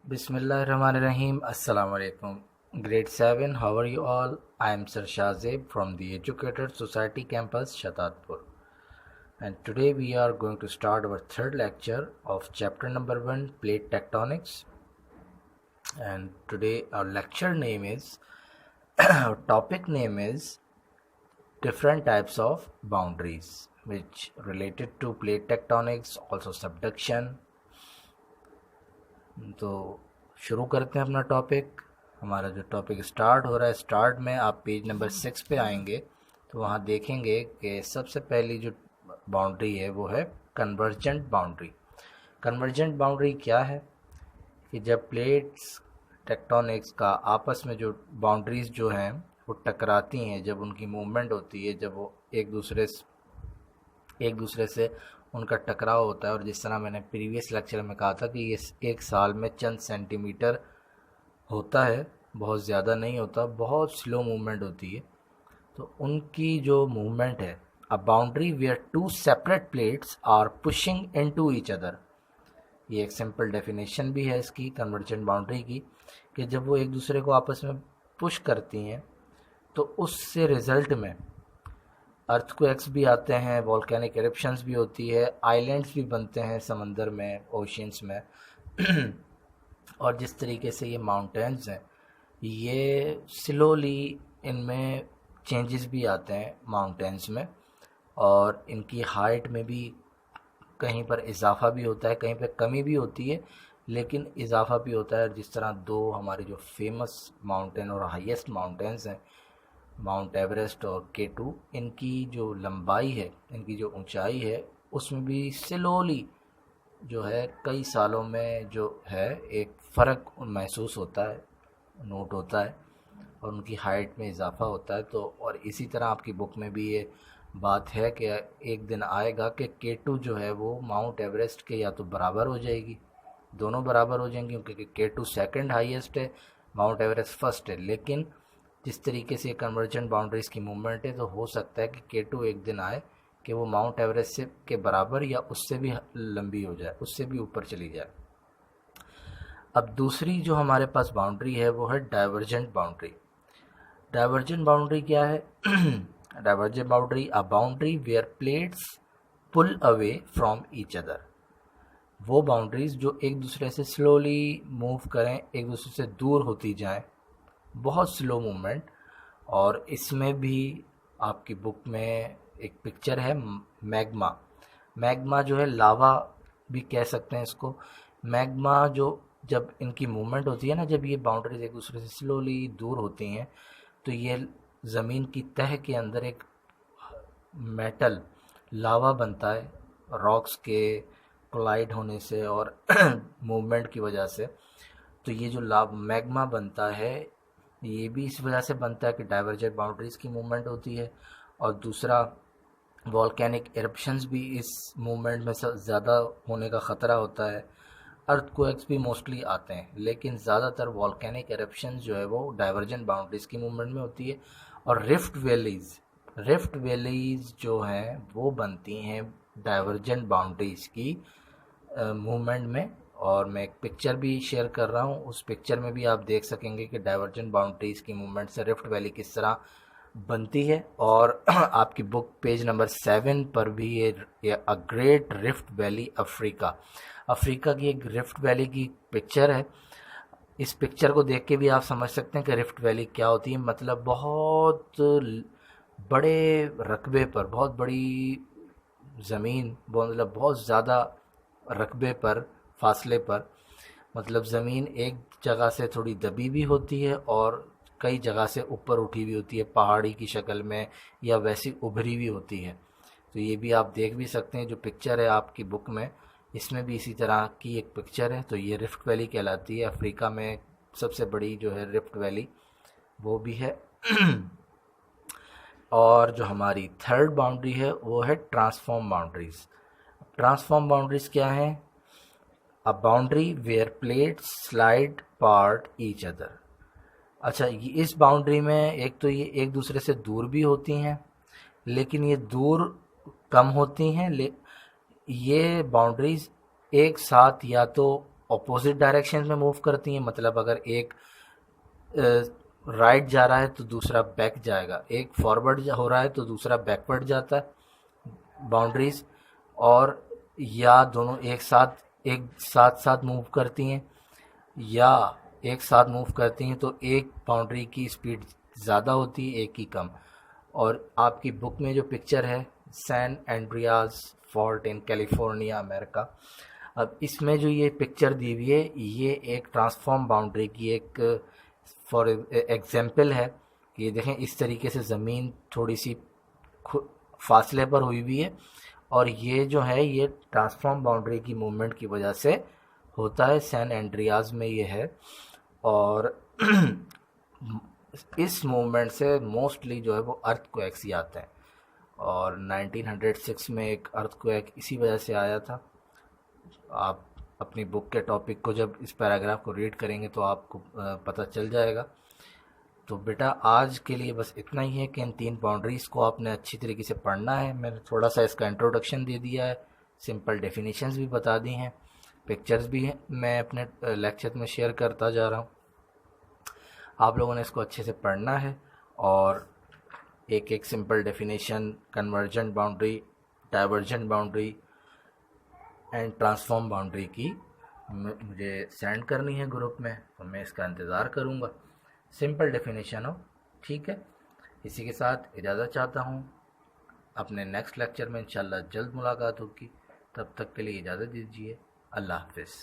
Bismillahirrahmanirrahim. Assalamu alaikum. Grade 7, how are you all? I am Sir Shahzeb from the Educated Society Campus, Shatatpur. And today we are going to start our third lecture of chapter number 1, Plate Tectonics. And today our lecture name is, our topic name is different types of boundaries, which related to plate tectonics, also subduction. तो शुरू करते हैं अपना topic. हमारा जो topic start हो रहा है, स्टार्ट में आप पेज नंबर 6 पे आएंगे तो वहाँ देखेंगे कि सबसे पहली जो बाउंड्री है वो है कन्वर्जेंट बाउंड्री। कन्वर्जेंट बाउंड्री क्या है कि जब प्लेट्स टेक्टोनिक्स का आपस में जो बाउंड्रीज जो हैं वो टकराती हैं, जब उनकी मूवमेंट होती है, जब वो एक दूसरे से उनका टकराव होता है। और जिस तरह मैंने प्रीवियस लेक्चर में कहा था कि ये एक साल में चंद सेंटीमीटर होता है, बहुत ज़्यादा नहीं होता, बहुत स्लो मूवमेंट होती है। तो उनकी जो मूवमेंट है, a boundary where two separate plates are pushing into each other, ये एक सिंपल डेफिनेशन भी है इसकी कन्वर्जेंट बाउंड्री की, कि जब वो एक दूसरे को आपस में पुश करती हैं तो उससे रिज़ल्ट में अर्थक्वेक्स भी आते हैं, वॉल्केनिक एरप्शंस भी होती है, आइलैंड्स भी बनते हैं समंदर में, ओशियंस में। और जिस तरीके से ये माउंटेन्स हैं, ये स्लोली इनमें चेंजेस भी आते हैं माउंटेन्स में, और इनकी हाइट में भी कहीं पर इजाफा भी होता है, कहीं पर कमी भी होती है, लेकिन इजाफा भी होता है। जिस तरह दो हमारे जो फेमस माउंटेन और हाईएस्ट माउंटेन्स हैं, माउंट एवरेस्ट और K2, इनकी जो लंबाई है, इनकी जो ऊंचाई है, उसमें भी स्लोली जो है कई सालों में जो है एक फ़र्क महसूस होता है, नोट होता है, और उनकी हाइट में इजाफा होता है। तो और इसी तरह आपकी बुक में भी ये बात है कि एक दिन आएगा कि K2 जो है वो माउंट एवरेस्ट के या तो बराबर हो जाएगी, दोनों बराबर हो जाएंगी, क्योंकि K2 सेकंड हाईएस्ट है, माउंट एवरेस्ट फर्स्ट है। लेकिन जिस तरीके से कन्वर्जेंट बाउंड्रीज़ की मूवमेंट है, तो हो सकता है कि K2 एक दिन आए कि वो माउंट एवरेस्ट से के बराबर या उससे भी लंबी हो जाए, उससे भी ऊपर चली जाए। अब दूसरी जो हमारे पास बाउंड्री है वो है डाइवर्जेंट बाउंड्री। डाइवर्जेंट बाउंड्री क्या है? Divergent boundary, a boundary where plates pull away from each other. वो बाउंड्रीज जो एक दूसरे से स्लोली मूव करें, एक दूसरे से दूर होती जाएं, बहुत स्लो मूवमेंट। और इसमें भी आपकी बुक में एक पिक्चर है मैग्मा जो है, लावा भी कह सकते हैं इसको। मैग्मा जो जब इनकी मूवमेंट होती है ना, जब ये बाउंड्रीज एक दूसरे से स्लोली दूर होती हैं, तो ये ज़मीन की तह के अंदर एक मेटल लावा बनता है, रॉक्स के कोलाइड होने से और मूवमेंट की वजह से। तो ये जो मैग्मा बनता है, ये भी इस वजह से बनता है कि डाइवर्जेंट बाउंड्रीज़ की मूवमेंट होती है, और दूसरा वॉल्केनिक एरप्शंस भी इस मूवमेंट में ज़्यादा होने का ख़तरा होता है। अर्थक्वेक्स भी मोस्टली आते हैं, लेकिन ज़्यादातर वॉल्केनिक एरप्शंस जो है वो डाइवर्जेंट बाउंड्रीज़ की मूवमेंट में होती है। और रिफ्ट वैलीज़ जो हैं वो बनती हैं डाइवर्जेंट बाउंड्रीज़ की मूवमेंट में। और मैं एक पिक्चर भी शेयर कर रहा हूँ, उस पिक्चर में भी आप देख सकेंगे कि डाइवर्जेंट बाउंड्रीज़ की मूवमेंट से रिफ्ट वैली किस तरह बनती है। और आपकी बुक पेज नंबर 7 पर भी ये a great rift valley Africa की एक रिफ्ट वैली की पिक्चर है। इस पिक्चर को देख के भी आप समझ सकते हैं कि रिफ्ट वैली क्या होती है। मतलब बहुत बड़े रकबे पर, बहुत बड़ी ज़मीन, मतलब बहुत ज़्यादा रकबे पर, फासले पर, मतलब ज़मीन एक जगह से थोड़ी दबी भी होती है और कई जगह से ऊपर उठी भी होती है, पहाड़ी की शक्ल में, या वैसी उभरी भी होती है। तो ये भी आप देख भी सकते हैं, जो पिक्चर है आपकी बुक में, इसमें भी इसी तरह की एक पिक्चर है। तो ये रिफ्ट वैली कहलाती है, अफ्रीका में सबसे बड़ी जो है रिफ्ट वैली वो भी है। और जो हमारी थर्ड बाउंड्री है वो है ट्रांसफॉर्म बाउंड्रीज़। ट्रांसफॉर्म बाउंड्रीज़ क्या है? A boundary where plates slide past each other. अच्छा, ये इस बाउंड्री में एक तो ये एक दूसरे से दूर भी होती हैं, लेकिन ये दूर कम होती हैं। ये बाउंड्रीज एक साथ या तो ऑपोजिट डायरेक्शन में मूव करती हैं, मतलब अगर एक राइट जा रहा है तो दूसरा बैक जाएगा, एक फॉरवर्ड हो रहा है तो दूसरा बैकवर्ड जाता है बाउंड्रीज, और या दोनों एक साथ साथ मूव करती हैं, या एक साथ मूव करती हैं तो एक बाउंड्री की स्पीड ज़्यादा होती है, एक की कम। और आपकी बुक में जो पिक्चर है San Andreas fault in California America, अब इसमें जो ये पिक्चर दी हुई है ये एक ट्रांसफॉर्म बाउंड्री की एक फॉर एग्जांपल है। ये देखें इस तरीके से ज़मीन थोड़ी सी फासले पर हुई हुई है, और ये जो है ये ट्रांसफॉर्म बाउंड्री की मूवमेंट की वजह से होता है, सैन एंड्रियाज में ये है। और इस मूवमेंट से मोस्टली जो है वो अर्थक्वेक्स ही आते हैं, और 1906 में एक अर्थक्वेक इसी वजह से आया था। आप अपनी बुक के टॉपिक को जब इस पैराग्राफ को रीड करेंगे तो आपको पता चल जाएगा। तो बेटा आज के लिए बस इतना ही है कि इन 3 बाउंड्रीज़ को आपने अच्छी तरीके से पढ़ना है। मैंने थोड़ा सा इसका इंट्रोडक्शन दे दिया है, सिंपल डेफिनेशंस भी बता दी हैं, पिक्चर्स भी हैं, मैं अपने लेक्चर में शेयर करता जा रहा हूँ। आप लोगों ने इसको अच्छे से पढ़ना है और एक एक simple definition, convergent boundary, divergent boundary and transform boundary की मुझे सेंड करनी है ग्रुप में, तो मैं इसका इंतज़ार करूँगा। सिंपल डेफिनेशन हो, ठीक है। इसी के साथ इजाज़त चाहता हूँ, अपने नेक्स्ट लेक्चर में इंशाल्लाह जल्द मुलाकात होगी। तब तक के लिए इजाज़त दीजिए, अल्लाह हाफ़िज़।